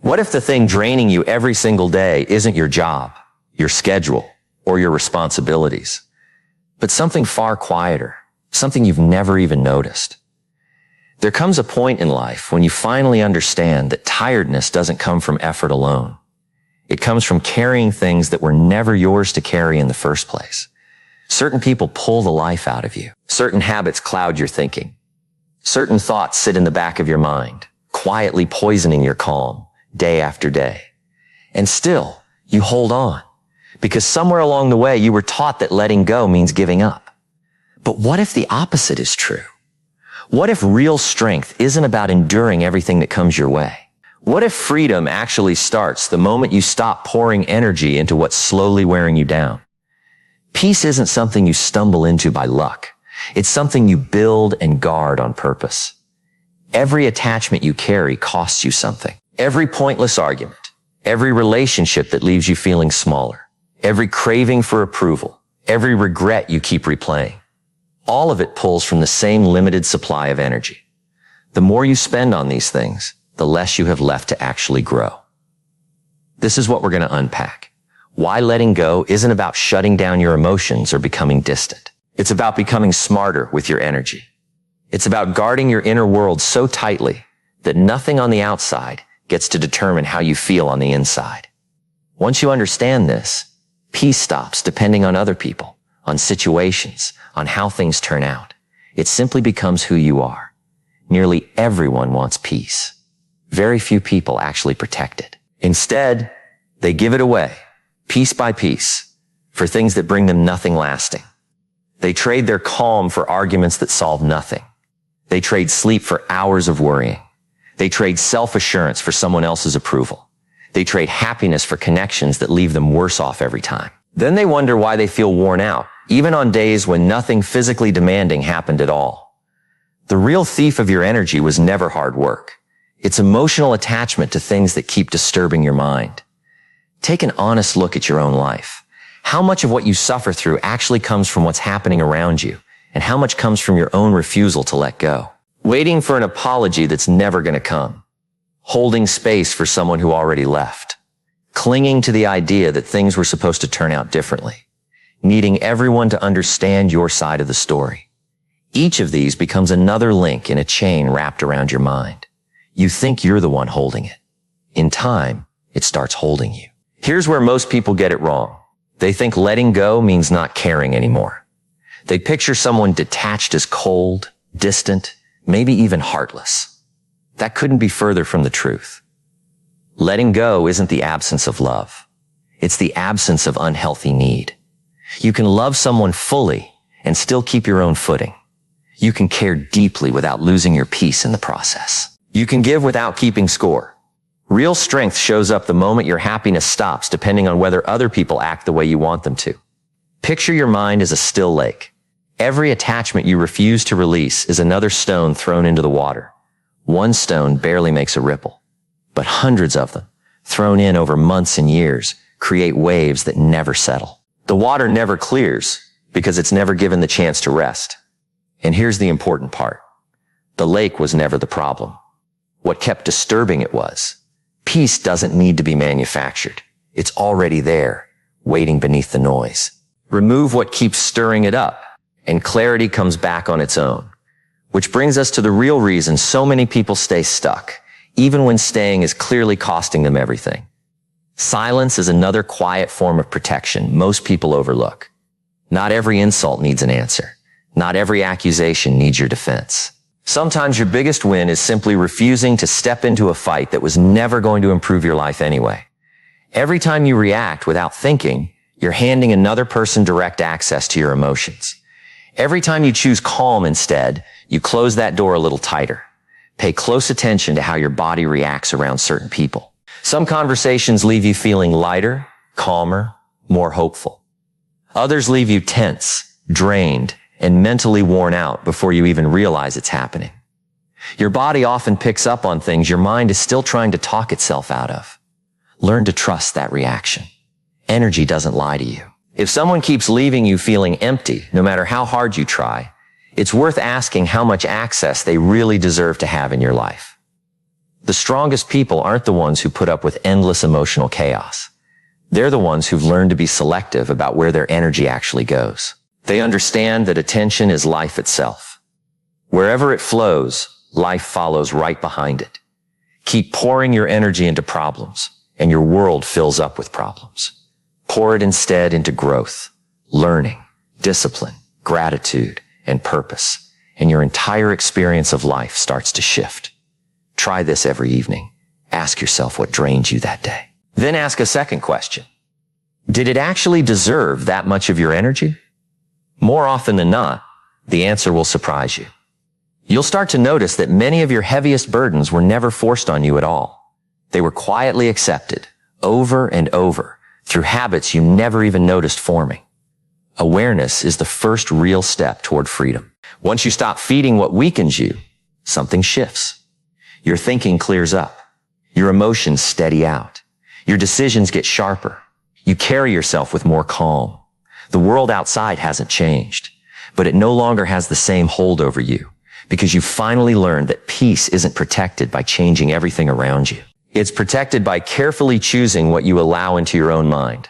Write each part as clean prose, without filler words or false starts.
What if the thing draining you every single day isn't your job, your schedule, or your responsibilities, but something far quieter, something you've never even noticed? There comes a point in life when you finally understand that tiredness doesn't come from effort alone. It comes from carrying things that were never yours to carry in the first place. Certain people pull the life out of you. Certain habits cloud your thinking. Certain thoughts sit in the back of your mind, quietly poisoning your calm day after day. And still, you hold on, because somewhere along the way you were taught that letting go means giving up. But what if the opposite is true? What if real strength isn't about enduring everything that comes your way? What if freedom actually starts the moment you stop pouring energy into what's slowly wearing you down? Peace isn't something you stumble into by luck. It's something you build and guard on purpose. Every attachment you carry costs you something. Every pointless argument, every relationship that leaves you feeling smaller, every craving for approval, every regret you keep replaying. All of it pulls from the same limited supply of energy. The more you spend on these things, the less you have left to actually grow. This is what we're going to unpack. Why letting go isn't about shutting down your emotions or becoming distant. It's about becoming smarter with your energy. It's about guarding your inner world so tightly that nothing on the outside gets to determine how you feel on the inside. Once you understand this, peace stops depending on other people, on situations, on how things turn out. It simply becomes who you are. Nearly everyone wants peace. Very few people actually protect it. Instead, they give it away, piece by piece, for things that bring them nothing lasting. They trade their calm for arguments that solve nothing. They trade sleep for hours of worrying. They trade self-assurance for someone else's approval. They trade happiness for connections that leave them worse off every time. Then they wonder why they feel worn out, even on days when nothing physically demanding happened at all. The real thief of your energy was never hard work. It's emotional attachment to things that keep disturbing your mind. Take an honest look at your own life. How much of what you suffer through actually comes from what's happening around you, and how much comes from your own refusal to let go? Waiting for an apology that's never going to come. Holding space for someone who already left. Clinging to the idea that things were supposed to turn out differently. Needing everyone to understand your side of the story. Each of these becomes another link in a chain wrapped around your mind. You think you're the one holding it. In time, it starts holding you. Here's where most people get it wrong. They think letting go means not caring anymore. They picture someone detached as cold, distant, maybe even heartless. That couldn't be further from the truth. Letting go isn't the absence of love. It's the absence of unhealthy need. You can love someone fully and still keep your own footing. You can care deeply without losing your peace in the process. You can give without keeping score. Real strength shows up the moment your happiness stops, depending on whether other people act the way you want them to. Picture your mind as a still lake. Every attachment you refuse to release is another stone thrown into the water. One stone barely makes a ripple, but hundreds of them, thrown in over months and years, create waves that never settle. The water never clears because it's never given the chance to rest. And here's the important part. The lake was never the problem. What kept disturbing it was, peace doesn't need to be manufactured. It's already there, waiting beneath the noise. Remove what keeps stirring it up, and clarity comes back on its own. Which brings us to the real reason so many people stay stuck, even when staying is clearly costing them everything. Silence is another quiet form of protection most people overlook. Not every insult needs an answer. Not every accusation needs your defense. Sometimes your biggest win is simply refusing to step into a fight that was never going to improve your life anyway. Every time you react without thinking, you're handing another person direct access to your emotions. Every time you choose calm instead, you close that door a little tighter. Pay close attention to how your body reacts around certain people. Some conversations leave you feeling lighter, calmer, more hopeful. Others leave you tense, drained, and mentally worn out before you even realize it's happening. Your body often picks up on things your mind is still trying to talk itself out of. Learn to trust that reaction. Energy doesn't lie to you. If someone keeps leaving you feeling empty, no matter how hard you try, it's worth asking how much access they really deserve to have in your life. The strongest people aren't the ones who put up with endless emotional chaos. They're the ones who've learned to be selective about where their energy actually goes. They understand that attention is life itself. Wherever it flows, life follows right behind it. Keep pouring your energy into problems, and your world fills up with problems. Pour it instead into growth, learning, discipline, gratitude, and purpose, and your entire experience of life starts to shift. Try this every evening. Ask yourself what drained you that day. Then ask a second question. Did it actually deserve that much of your energy? More often than not, the answer will surprise you. You'll start to notice that many of your heaviest burdens were never forced on you at all. They were quietly accepted, over and over, through habits you never even noticed forming. Awareness is the first real step toward freedom. Once you stop feeding what weakens you, something shifts. Your thinking clears up. Your emotions steady out. Your decisions get sharper. You carry yourself with more calm. The world outside hasn't changed, but it no longer has the same hold over you, because you finally learned that peace isn't protected by changing everything around you. It's protected by carefully choosing what you allow into your own mind.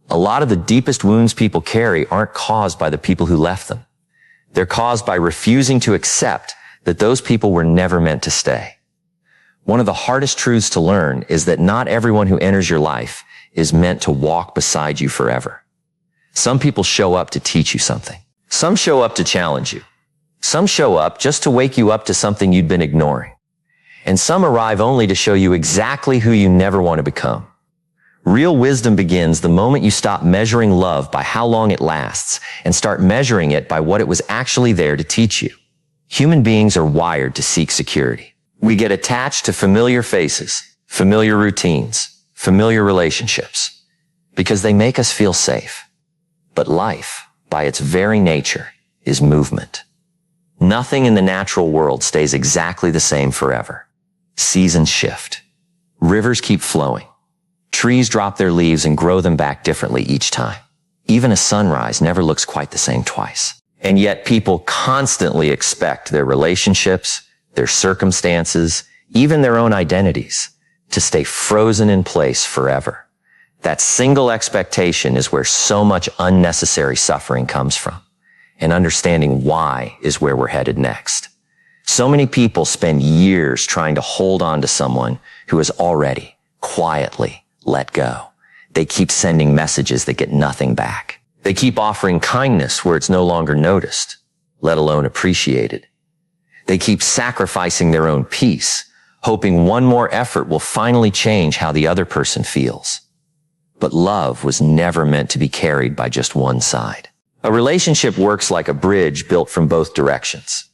A lot of the deepest wounds people carry aren't caused by the people who left them. They're caused by refusing to accept that those people were never meant to stay. One of the hardest truths to learn is that not everyone who enters your life is meant to walk beside you forever. Some people show up to teach you something. Some show up to challenge you. Some show up just to wake you up to something you'd been ignoring. And some arrive only to show you exactly who you never want to become. Real wisdom begins the moment you stop measuring love by how long it lasts and start measuring it by what it was actually there to teach you. Human beings are wired to seek security. We get attached to familiar faces, familiar routines, familiar relationships, because they make us feel safe. But life, by its very nature, is movement. Nothing in the natural world stays exactly the same forever. Seasons shift. Rivers keep flowing. Trees drop their leaves and grow them back differently each time. Even a sunrise never looks quite the same twice. And yet people constantly expect their relationships, their circumstances, even their own identities to stay frozen in place forever. That single expectation is where so much unnecessary suffering comes from. And understanding why is where we're headed next. So many people spend years trying to hold on to someone who has already, quietly, let go. They keep sending messages that get nothing back. They keep offering kindness where it's no longer noticed, let alone appreciated. They keep sacrificing their own peace, hoping one more effort will finally change how the other person feels. But love was never meant to be carried by just one side. A relationship works like a bridge built from both directions.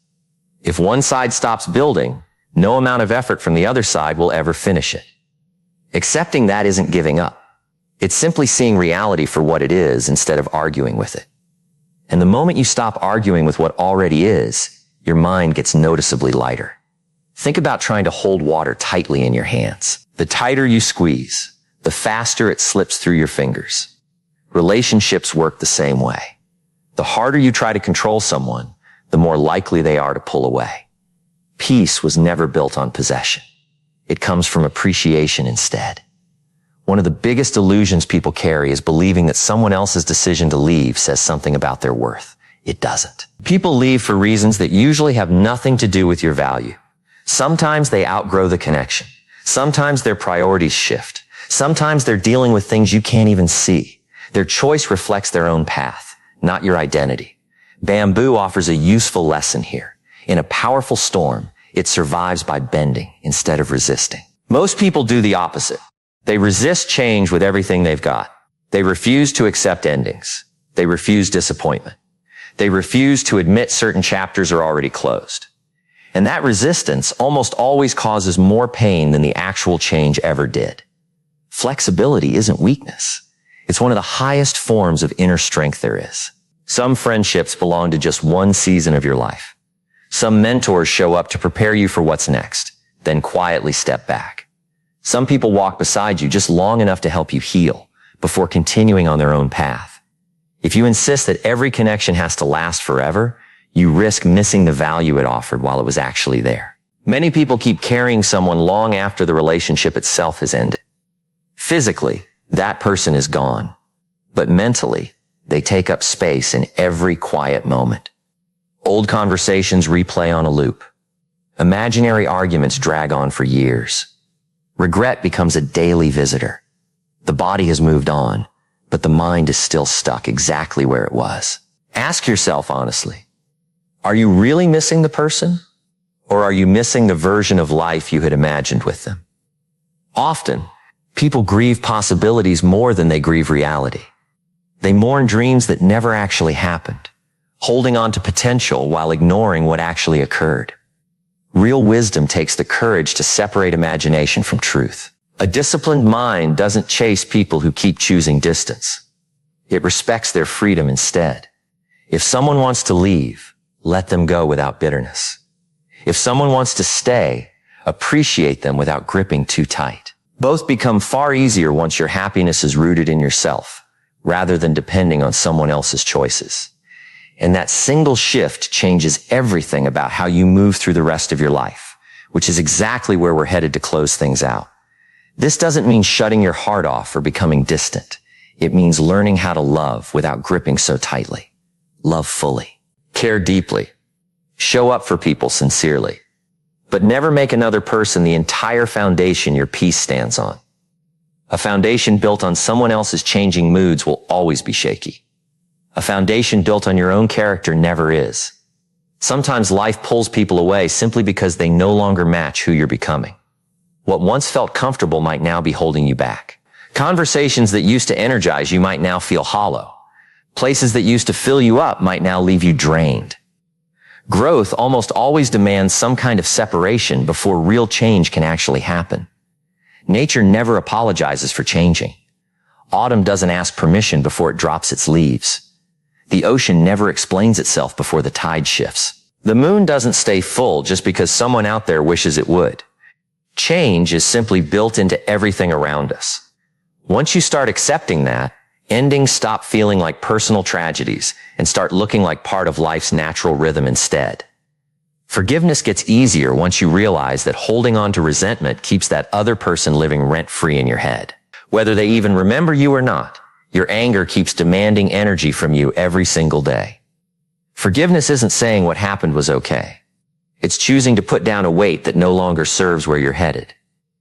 If one side stops building, no amount of effort from the other side will ever finish it. Accepting that isn't giving up. It's simply seeing reality for what it is instead of arguing with it. And the moment you stop arguing with what already is, your mind gets noticeably lighter. Think about trying to hold water tightly in your hands. The tighter you squeeze, the faster it slips through your fingers. Relationships work the same way. The harder you try to control someone, the more likely they are to pull away. Peace was never built on possession. It comes from appreciation instead. One of the biggest illusions people carry is believing that someone else's decision to leave says something about their worth. It doesn't. People leave for reasons that usually have nothing to do with your value. Sometimes they outgrow the connection. Sometimes their priorities shift. Sometimes they're dealing with things you can't even see. Their choice reflects their own path, not your identity. Bamboo offers a useful lesson here. In a powerful storm, it survives by bending instead of resisting. Most people do the opposite. They resist change with everything they've got. They refuse to accept endings. They refuse disappointment. They refuse to admit certain chapters are already closed. And that resistance almost always causes more pain than the actual change ever did. Flexibility isn't weakness. It's one of the highest forms of inner strength there is. Some friendships belong to just one season of your life. Some mentors show up to prepare you for what's next, then quietly step back. Some people walk beside you just long enough to help you heal before continuing on their own path. If you insist that every connection has to last forever, you risk missing the value it offered while it was actually there. Many people keep carrying someone long after the relationship itself has ended. Physically, that person is gone, but mentally, they take up space in every quiet moment. Old conversations replay on a loop. Imaginary arguments drag on for years. Regret becomes a daily visitor. The body has moved on, but the mind is still stuck exactly where it was. Ask yourself honestly, are you really missing the person? Or are you missing the version of life you had imagined with them? Often, people grieve possibilities more than they grieve reality. They mourn dreams that never actually happened, holding on to potential while ignoring what actually occurred. Real wisdom takes the courage to separate imagination from truth. A disciplined mind doesn't chase people who keep choosing distance. It respects their freedom instead. If someone wants to leave, let them go without bitterness. If someone wants to stay, appreciate them without gripping too tight. Both become far easier once your happiness is rooted in yourself, rather than depending on someone else's choices. And that single shift changes everything about how you move through the rest of your life, which is exactly where we're headed to close things out. This doesn't mean shutting your heart off or becoming distant. It means learning how to love without gripping so tightly. Love fully. Care deeply. Show up for people sincerely. But never make another person the entire foundation your peace stands on. A foundation built on someone else's changing moods will always be shaky. A foundation built on your own character never is. Sometimes life pulls people away simply because they no longer match who you're becoming. What once felt comfortable might now be holding you back. Conversations that used to energize you might now feel hollow. Places that used to fill you up might now leave you drained. Growth almost always demands some kind of separation before real change can actually happen. Nature never apologizes for changing. Autumn doesn't ask permission before it drops its leaves. The ocean never explains itself before the tide shifts. The moon doesn't stay full just because someone out there wishes it would. Change is simply built into everything around us. Once you start accepting that, endings stop feeling like personal tragedies and start looking like part of life's natural rhythm instead. Forgiveness gets easier once you realize that holding on to resentment keeps that other person living rent-free in your head. Whether they even remember you or not, your anger keeps demanding energy from you every single day. Forgiveness isn't saying what happened was okay. It's choosing to put down a weight that no longer serves where you're headed.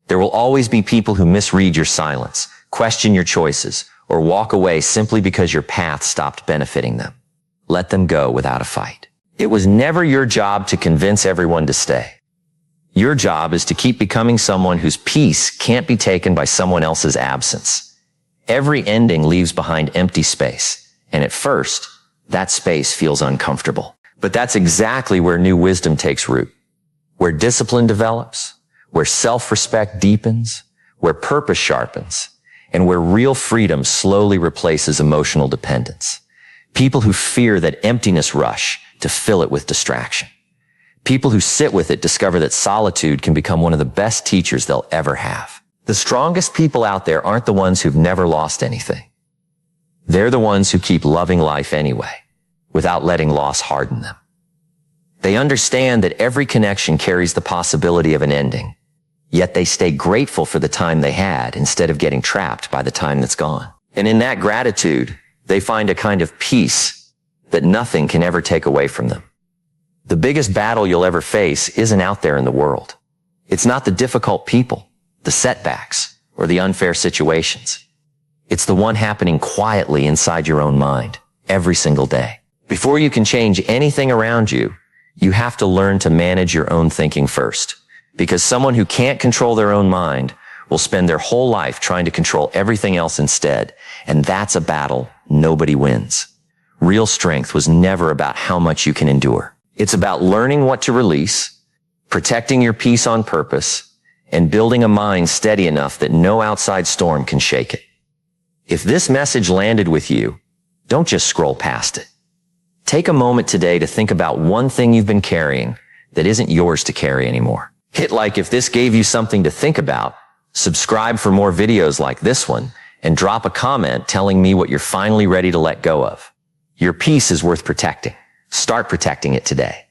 There will always be people who misread your silence, question your choices, or walk away simply because your path stopped benefiting them. Let them go without a fight. It was never your job to convince everyone to stay. Your job is to keep becoming someone whose peace can't be taken by someone else's absence. Every ending leaves behind empty space, and at first, that space feels uncomfortable. But that's exactly where new wisdom takes root, where discipline develops, where self-respect deepens, where purpose sharpens, and where real freedom slowly replaces emotional dependence. People who fear that emptiness rush to fill it with distraction. People who sit with it discover that solitude can become one of the best teachers they'll ever have. The strongest people out there aren't the ones who've never lost anything. They're the ones who keep loving life anyway, without letting loss harden them. They understand that every connection carries the possibility of an ending, yet they stay grateful for the time they had instead of getting trapped by the time that's gone. And in that gratitude, they find a kind of peace that nothing can ever take away from them. The biggest battle you'll ever face isn't out there in the world. It's not the difficult people, the setbacks, or the unfair situations. It's the one happening quietly inside your own mind, every single day. Before you can change anything around you, you have to learn to manage your own thinking first. Because someone who can't control their own mind will spend their whole life trying to control everything else instead. And that's a battle nobody wins. Real strength was never about how much you can endure. It's about learning what to release, protecting your peace on purpose, and building a mind steady enough that no outside storm can shake it. If this message landed with you, don't just scroll past it. Take a moment today to think about one thing you've been carrying that isn't yours to carry anymore. Hit like if this gave you something to think about, subscribe for more videos like this one, and drop a comment telling me what you're finally ready to let go of. Your peace is worth protecting. Start protecting it today.